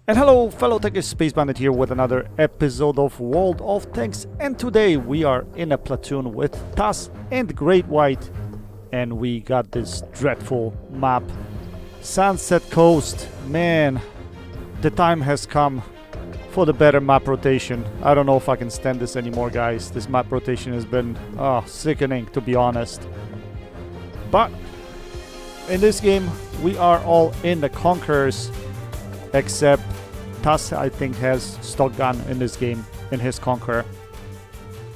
And hello fellow Techers, Space Bandit here with another episode of World of Tanks, and today we are in a platoon with TAS and Great White, and we got this dreadful map, Sunset Coast. Man, the time has come for the better map rotation. I don't know if I can stand this anymore, guys. This map rotation has been sickening, to be honest. But in this game we are all in the Conquerors, except TAS, I think, has stock gun in this game in his Conqueror.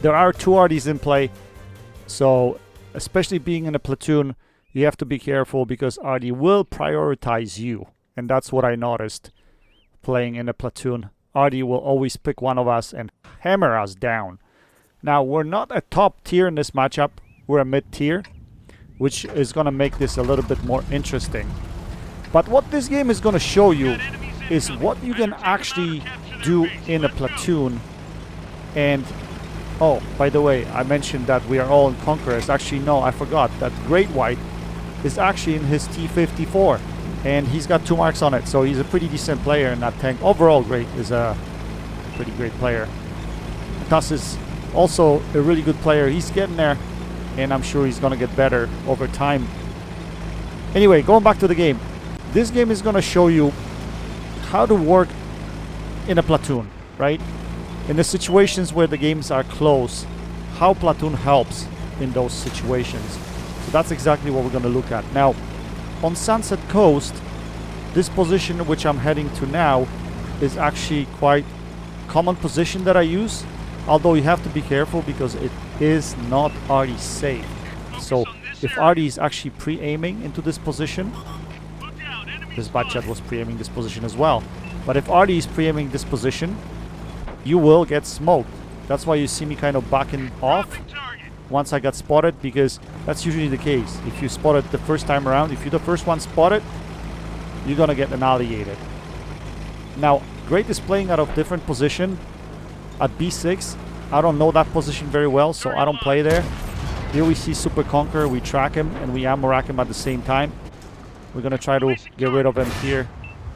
There are two RDs in play, so especially being in a platoon, you have to be careful because RD will prioritize you, and that's what I noticed playing in a platoon. RD will always pick one of us and hammer us down. Now, we're not a top tier in this matchup, we're a mid tier, which is going to make this a little bit more interesting. But what this game is going to show you is what you can actually do in a platoon. And oh, by the way, I mentioned that we are all in Conquerors. Actually, no, I forgot that Great White is actually in his T-54, and he's got 2 marks on it, so he's a pretty decent player in that tank. Overall, Great is a pretty great player. TAS is also a really good player. He's getting there, and I'm sure he's gonna get better over time. Anyway, going back to the game. This game is gonna show you how to work in a platoon, right? In the situations where the games are close, how platoon helps in those situations. So that's exactly what we're going to look at. Now, on Sunset Coast, this position which I'm heading to now is actually quite common position that I use, although you have to be careful because it is not RD safe. So if RD is actually pre-aiming into this position, this bad chat was pre-aiming this position as well. But if RD is pre-aiming this position, you will get smoked. That's why you see me kind of backing off once I got spotted, because that's usually the case. If you spot it the first time around, if you're the first one spotted, you're gonna get annihilated. Now, Great is playing out of different position at B6. I don't know that position very well, so I don't play there. Here we see Super Conqueror, we track him and we ammo rack him at the same time. We're going to try to get rid of him here,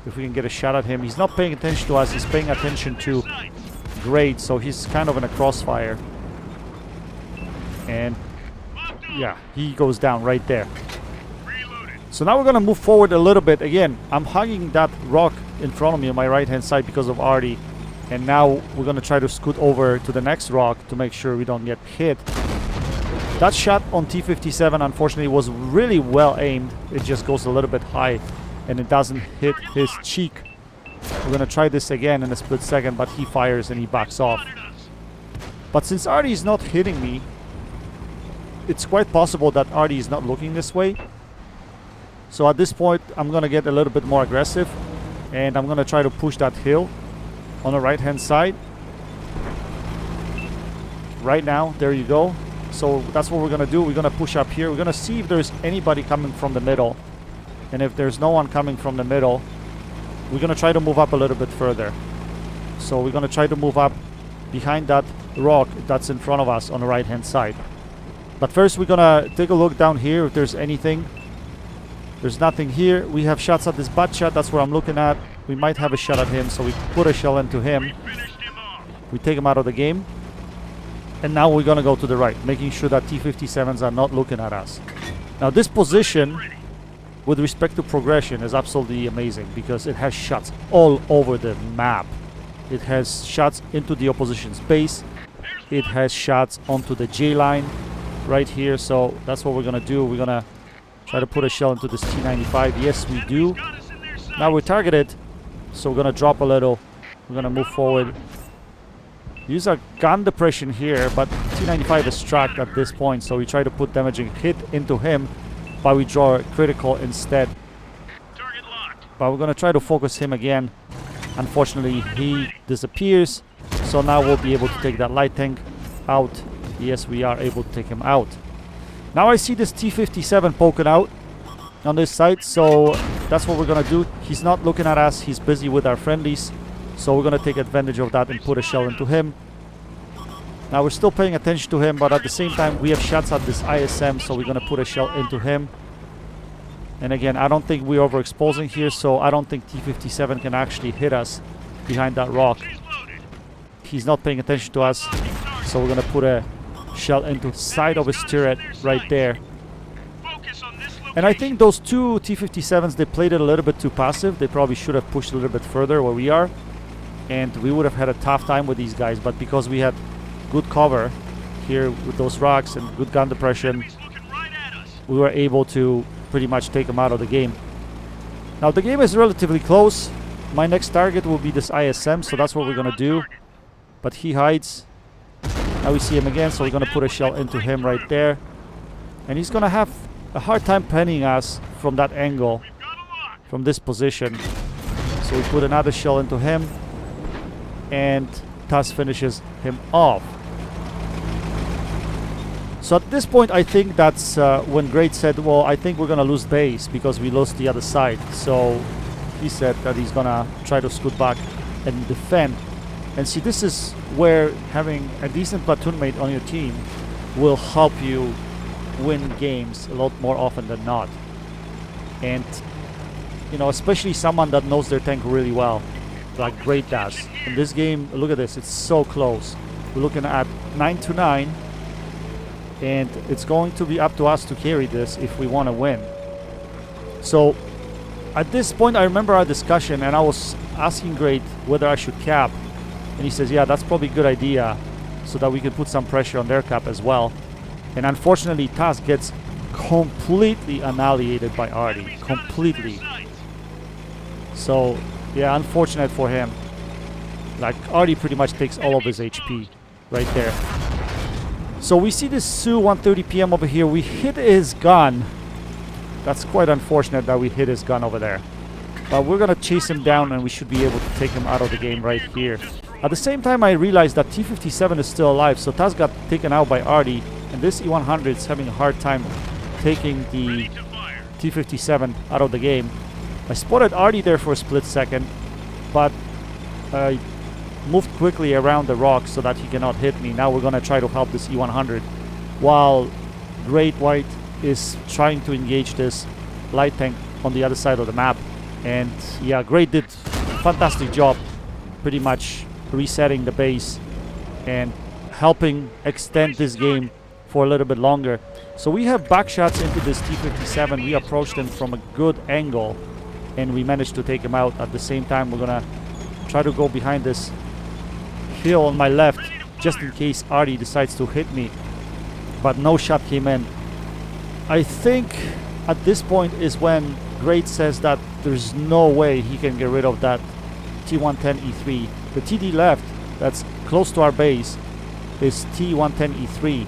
if we can get a shot at him. He's not paying attention to us, he's paying attention to Great, so he's kind of in a crossfire. And yeah, he goes down right there. So now we're going to move forward a little bit. Again, I'm hugging that rock in front of me on my right hand side because of RD. And now we're going to try to scoot over to the next rock to make sure we don't get hit. That shot on T-57 unfortunately was really well aimed. It just goes a little bit high and it doesn't hit his cheek. We're gonna try this again in a split second, but he fires and he backs off. But since RD is not hitting me, it's quite possible that RD is not looking this way. So at this point I'm gonna get a little bit more aggressive and I'm gonna try to push that hill on the right hand side. Right now, there you go. So that's what we're going to do. We're going to push up here. We're going to see if there's anybody coming from the middle. And if there's no one coming from the middle, we're going to try to move up a little bit further. So we're going to try to move up behind that rock that's in front of us on the right hand side. But first we're going to take a look down here if there's anything. There's nothing here. We have shots at this butt shot. That's what I'm looking at. We might have a shot at him, so we put a shell into him. We take him out of the game. And now we're going to go to the right, making sure that T-57s are not looking at us. Now this position, with respect to progression, is absolutely amazing because it has shots all over the map. It has shots into the opposition's base. It has shots onto the J line right here. So that's what we're going to do. We're going to try to put a shell into this T-95. Yes, we do. Now we're targeted, so we're going to drop a little. We're going to move forward. Use our gun depression here, but T-95 is tracked at this point, so we try to put damaging hit into him, but we draw a critical instead. But we're going to try to focus him again. Unfortunately, he disappears, so now we'll be able to take that light tank out. Yes, we are able to take him out. Now I see this T-57 poking out on this side, so that's what we're going to do. He's not looking at us, he's busy with our friendlies. So we're going to take advantage of that and put a shell into him. Now we're still paying attention to him, but at the same time we have shots at this ISM, so we're going to put a shell into him. And again, I don't think we're overexposing here, so I don't think T-57 can actually hit us behind that rock. He's not paying attention to us, so we're gonna put a shell into the side of his turret right there. And I think those two T-57s, they played it a little bit too passive. They probably should have pushed a little bit further where we are, and we would have had a tough time with these guys. But because we had good cover here with those rocks and good gun depression, we were able to pretty much take them out of the game. Now the game is relatively close. My next target will be this ISM, so that's what we're gonna do. But he hides. Now we see him again, so we're gonna put a shell into him right there. And he's gonna have a hard time penning us from that angle, from this position. So we put another shell into him, and TAS finishes him off. So at this point, I think that's when Great said, well, I think we're gonna lose base because we lost the other side. So he said that he's gonna try to scoot back and defend. And see, this is where having a decent platoon mate on your team will help you win games a lot more often than not. And, you know, especially someone that knows their tank really well, like Great does. In this game, look at this, it's so close. We're looking at 9-9, and it's going to be up to us to carry this if we want to win. So at this point, I remember our discussion, and I was asking Great whether I should cap, and he says, yeah, that's probably a good idea, so that we can put some pressure on their cap as well. And unfortunately, TAS gets completely annihilated by Artie. Completely. So, yeah, unfortunate for him. Like, Artie pretty much takes all of his HP right there. So we see this Su 1:30 PM over here. We hit his gun. That's quite unfortunate that we hit his gun over there. But we're gonna chase him down, and we should be able to take him out of the game right here. At the same time, I realized that T-57 is still alive, so TAS got taken out by Artie. And this E-100 is having a hard time taking the T-57 out of the game. I spotted Artie there for a split second, but I moved quickly around the rock so that he cannot hit me. Now we're going to try to help this E-100, while Great White is trying to engage this light tank on the other side of the map. And yeah, Great did a fantastic job pretty much resetting the base and helping extend this game for a little bit longer. So we have back shots into this T-57. We approached him from a good angle, and we managed to take him out. At the same time, we're gonna try to go behind this hill on my left, just in case Artie decides to hit me. But no shot came in. I think at this point is when Great says that there's no way he can get rid of that T-110E3. The TD left, that's close to our base, is T-110E3.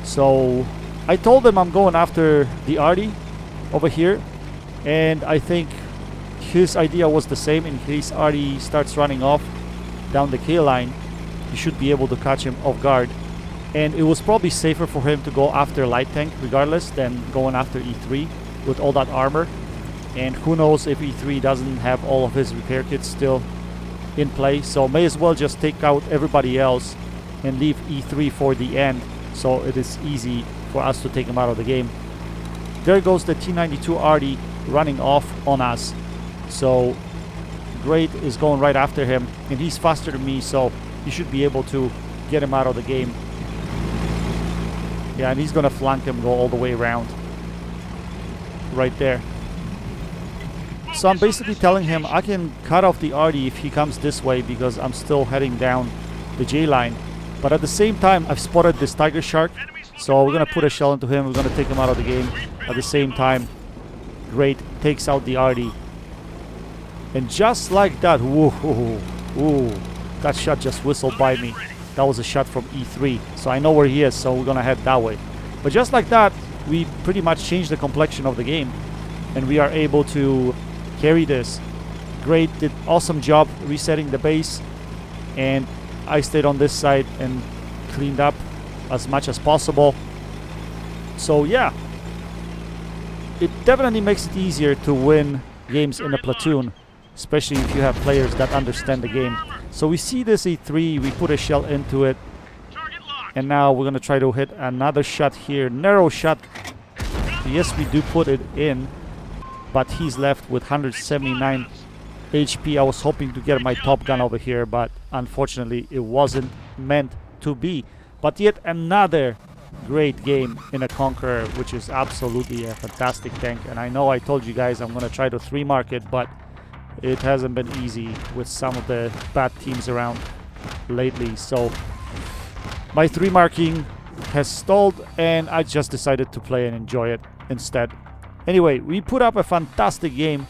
So I told him I'm going after the Artie over here, and I think his idea was the same. In case Artie starts running off down the K line, you should be able to catch him off guard. And it was probably safer for him to go after light tank regardless than going after E3 with all that armor. And who knows if E3 doesn't have all of his repair kits still in play, so may as well just take out everybody else and leave E3 for the end, so it is easy for us to take him out of the game. There goes the T-92 Artie running off on us. So Great is going right after him, and he's faster than me, so you should be able to get him out of the game. Yeah, and he's gonna flank him, go all the way around right there. So I'm basically telling him I can cut off the Artie if he comes this way, because I'm still heading down the J line. But at the same time, I've spotted this Tiger Shark, so we're gonna put a shell into him. We're gonna take him out of the game. At the same time, Great takes out the Artie, and just like that, that shot just whistled by me. That was a shot from E3, so I know where he is, so we're gonna head that way. But just like that, we pretty much changed the complexion of the game, and we are able to carry this. Great did awesome job resetting the base, and I stayed on this side and cleaned up as much as possible. So yeah, it definitely makes it easier to win games in a platoon, especially if you have players that understand the game. So we see this E3, we put a shell into it, and now we're gonna try to hit another shot here, narrow shot Yes, we do put it in, but he's left with 179 HP. I was hoping to get my top gun over here, but unfortunately it wasn't meant to be. But yet another great game in a Conqueror, which is absolutely a fantastic tank. And I know I told you guys I'm going to try to 3-mark it, but it hasn't been easy with some of the bad teams around lately. So my 3-marking has stalled, and I just decided to play and enjoy it instead. Anyway, we put up a fantastic game.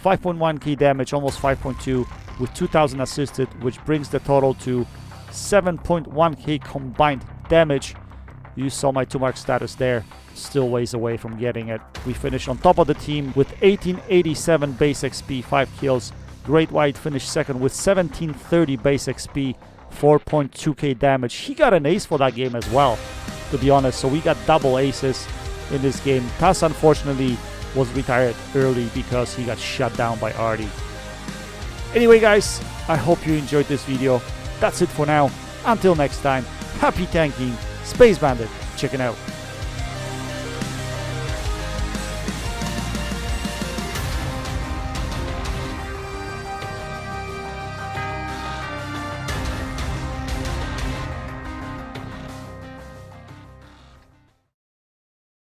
5.1k damage, almost 5.2, with 2000 assisted, which brings the total to 7.1k combined damage. You saw my 2-mark status there, still ways away from getting it. We finished on top of the team with 1887 base XP, 5 kills. Great White finished second with 1730 base XP, 4.2k damage. He got an ace for that game as well, to be honest, so we got double aces in this game. Tas unfortunately was retired early because he got shut down by Artie. Anyway guys, I hope you enjoyed this video. That's it for now. Until next time, happy tanking. Space Bandit, checking out.